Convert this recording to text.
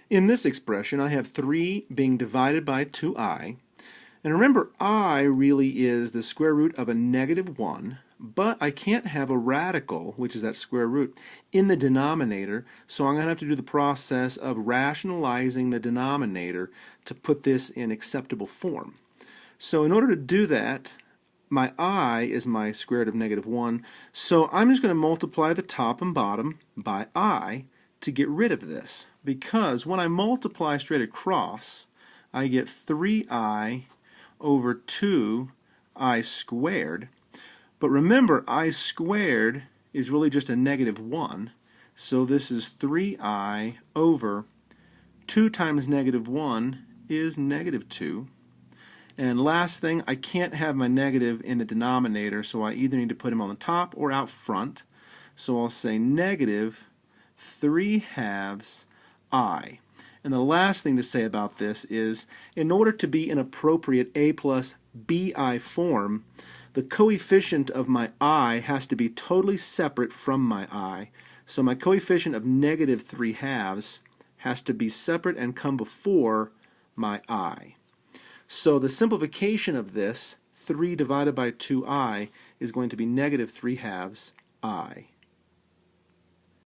In this expression, I have 3 being divided by 2i. And remember, I really is the square root of a negative 1, but I can't have a radical, which is that square root, in the denominator, so I'm going to have to do the process of rationalizing the denominator to put this in acceptable form. So in order to do that, my I is my square root of negative 1, so I'm just going to multiply the top and bottom by I to get rid of this, because when I multiply straight across, I get 3i over 2i squared. But remember, I squared is really just a negative 1, so this is 3i over 2 times negative 1 is negative 2. And last thing, I can't have my negative in the denominator, so I either need to put him on the top or out front. So I'll say negative 3/2 I. And the last thing to say about this is, in order to be an appropriate a plus bi form, the coefficient of my I has to be totally separate from my I. So my coefficient of negative 3/2 has to be separate and come before my I. So the simplification of this, 3 divided by 2i, is going to be negative 3/2 I.